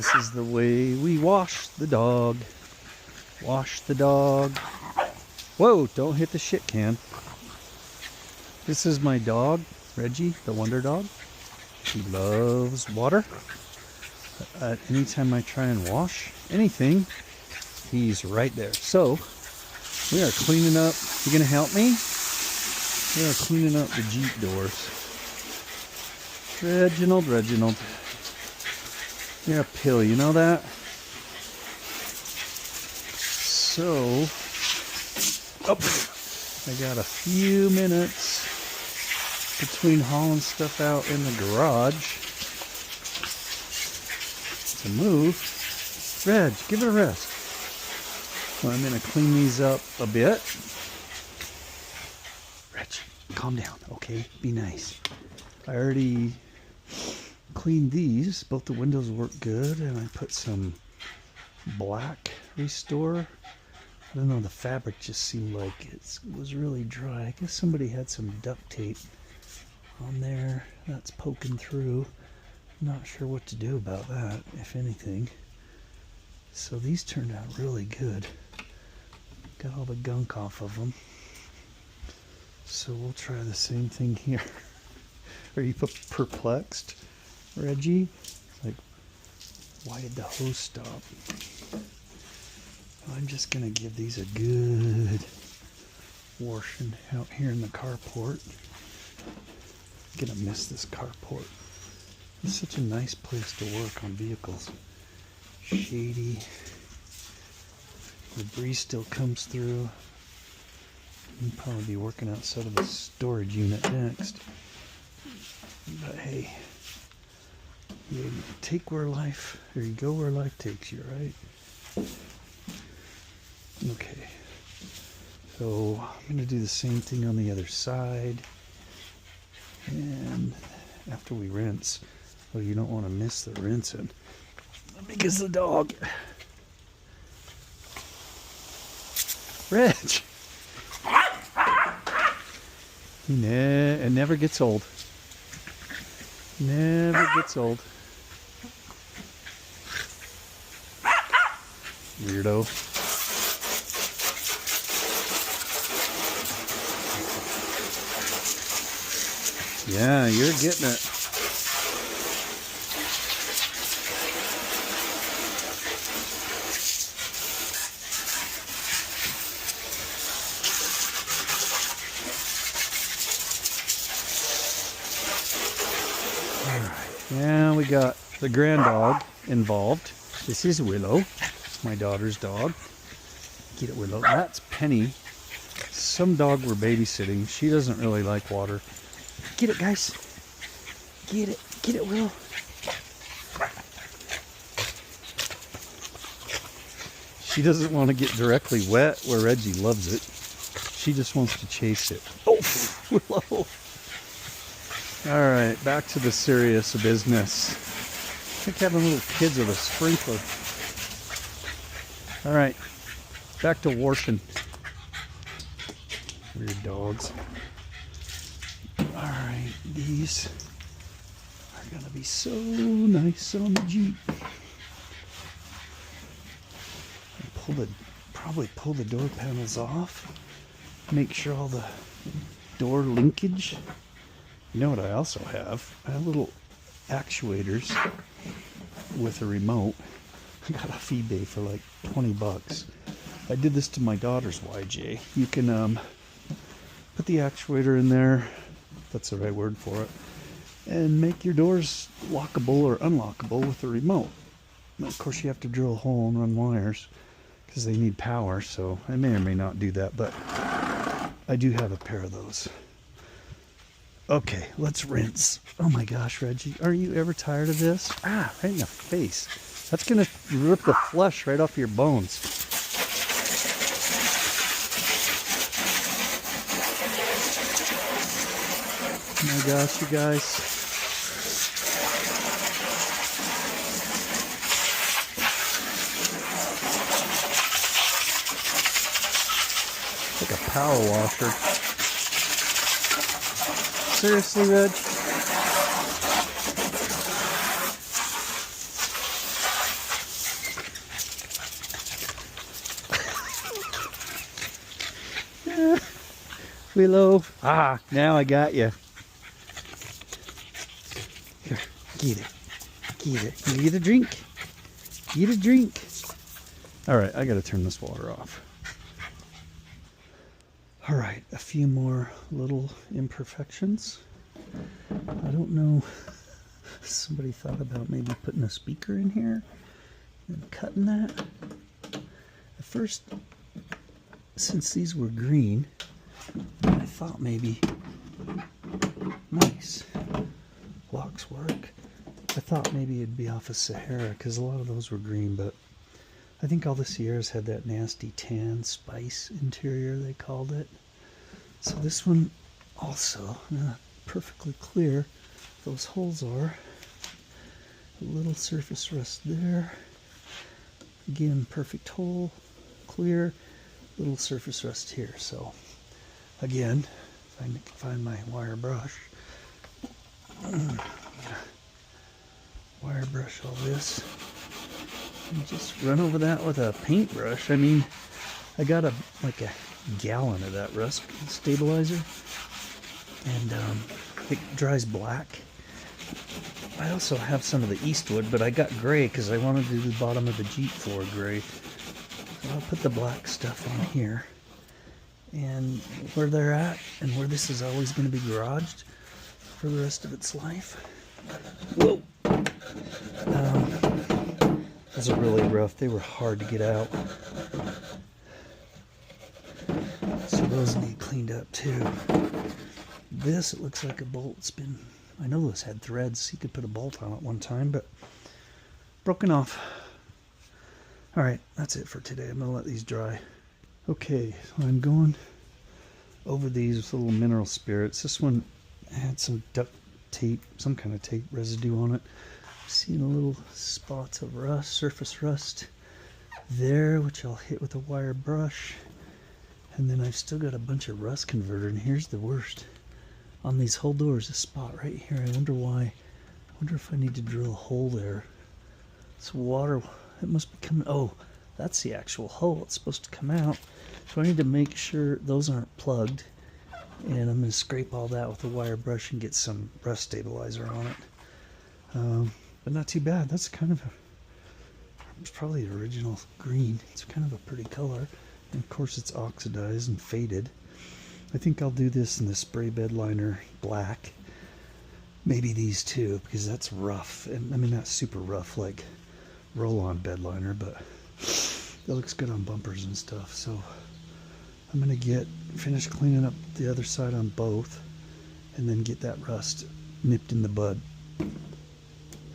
This is the way we wash the dog. Wash the dog. Whoa, don't hit the shit can. This is my dog, Reggie, the wonder dog. He loves water. Anytime I try and wash anything, he's right there. So, we are cleaning up. You gonna help me? We are cleaning up the Jeep doors. Reginald. You're a pill, you know that? So, I got a few minutes between hauling stuff out in the garage to move. Reg, give it a rest. So I'm going to clean these up a bit. Reg, calm down, okay? Be nice. I already cleaned these. Both the windows work good, and I put some black Restore. I don't know, the fabric just seemed like it was really dry. I guess somebody had some duct tape on there that's poking through. Not sure what to do about that, if anything. So these turned out really good. Got all the gunk off of them. So we'll try the same thing here. Are you perplexed, Reggie? Like, why did the hose stop? I'm just going to give these a good washing out here in the carport. I'm going to miss this carport. It's such a nice place to work on vehicles. Shady. The breeze still comes through. I'll probably be working outside of the storage unit next. But hey, you take where life, or you go where life takes you, right? Okay, so I'm going to do the same thing on the other side, and after we rinse, well, you don't want to miss the rinsing, because the dog, Reg, it never gets old, never gets old, weirdo. Yeah, you're getting it. Alright, now we got the grand dog involved. This is Willow, my daughter's dog. Get it, Willow. That's Penny. Some dog we're babysitting. She doesn't really like water. Get it, guys. Get it, Will. She doesn't want to get directly wet where Reggie loves it. She just wants to chase it. Oh, Willow. All right, back to the serious business. It's like having little kids with a sprinkler. All right, back to washing. Weird dogs. Alright, these are going to be so nice on the Jeep. Probably pull the door panels off. Make sure all the door linkage. You know what I also have? I have little actuators with a remote. I got off eBay for like 20 bucks. I did this to my daughter's YJ. You can put the actuator in there. That's the right word for it, and make your doors lockable or unlockable with the remote. And of course, you have to drill a hole and run wires because they need power, so I may or may not do that, but I do have a pair of those. Okay, let's rinse. Oh my gosh, Reggie, are you ever tired of this? Ah, right in the face. That's gonna rip the flesh right off your bones. Oh my gosh, you guys. Like a power washer. Seriously, Reg? Willow. Ah, now I got you. Here, get it. Get it. Can you get a drink? Get a drink. All right, I got to turn this water off. All right, a few more little imperfections. I don't know. Somebody thought about maybe putting a speaker in here and cutting that. At first, since these were green, I thought maybe, nice, locks work. I thought maybe it'd be off of Sahara because a lot of those were green, but I think all the Sierras had that nasty tan spice interior, they called it. So this one also, perfectly clear. Those holes are a little surface rust there. Again, perfect hole, clear, little surface rust here. So again, if I can find my wire brush, wire brush all this and just run over that with a paintbrush. I mean, I got like a gallon of that rust stabilizer, and it dries black. I also have some of the Eastwood, but I got gray because I wanted to do the bottom of the Jeep floor gray. So I'll put the black stuff on here, and where they're at and where this is always going to be garaged for the rest of its life. Whoa! Those are really rough. They were hard to get out. So those need cleaned up too. This, it looks like a bolt's been, I know this had threads. You could put a bolt on it one time, but broken off. All right, that's it for today. I'm gonna let these dry. Okay, so I'm going over these with little mineral spirits. This one had some duct tape, some kind of tape residue on it. Seeing a little spots of rust, surface rust there, which I'll hit with a wire brush. And then I've still got a bunch of rust converter, and here's the worst. On these whole doors, a spot right here. I wonder why. I wonder if I need to drill a hole there. It's water. It must be coming. Oh, that's the actual hole. It's supposed to come out. So I need to make sure those aren't plugged. And I'm going to scrape all that with a wire brush and get some rust stabilizer on it. But not too bad. That's kind of it's probably the original green. It's kind of a pretty color. And of course it's oxidized and faded. I think I'll do this in the spray bed liner black. Maybe these two, because that's rough. And I mean, not super rough like roll-on bed liner, but that looks good on bumpers and stuff. So I'm going to finish cleaning up the other side on both, and then get that rust nipped in the bud.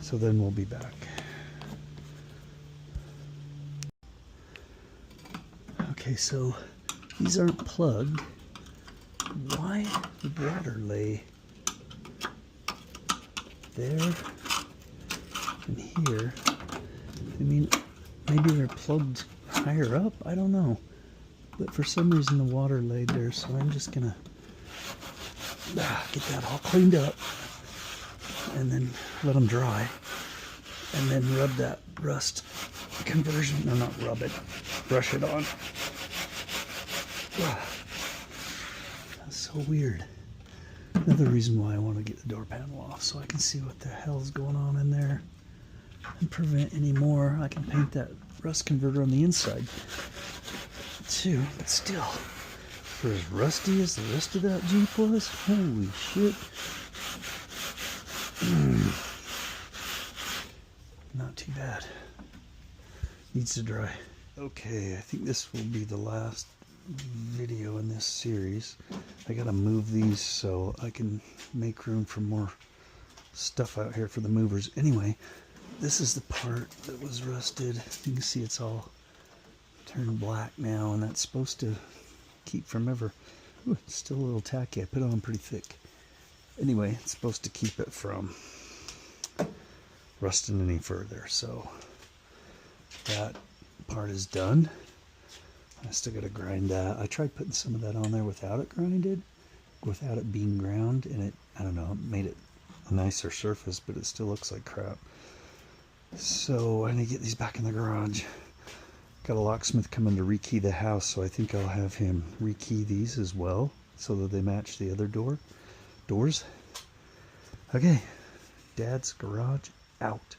So then we'll be back. Okay, so these aren't plugged. Why would water lay there and here? I mean, maybe they're plugged higher up. I don't know. But for some reason the water laid there, so I'm just gonna get that all cleaned up and then let them dry, and then rub that rust conversion, no, not rub it, brush it on. That's so weird. Another reason why I want to get the door panel off, so I can see what the hell's going on in there and prevent any more. I can paint that rust converter on the inside too, but still, for as rusty as the rest of that Jeep was, holy shit. Not too bad. Needs to dry. Okay, I think this will be the last video in this series. I gotta move these so I can make room for more stuff out here for the movers. Anyway, this is the part that was rusted. You can see it's all turned black now, and that's supposed to keep from ever. Ooh, it's still a little tacky. I put it on pretty thick. Anyway, it's supposed to keep it from rusting any further. So that part is done. I still got to grind that. I tried putting some of that on there without it grinded, without it being ground, and it, I don't know, it made it a nicer surface, but it still looks like crap. So I need to get these back in the garage. Got a locksmith coming to rekey the house, so I think I'll have him rekey these as well. so that they match the other doors. Okay, Dad's garage out.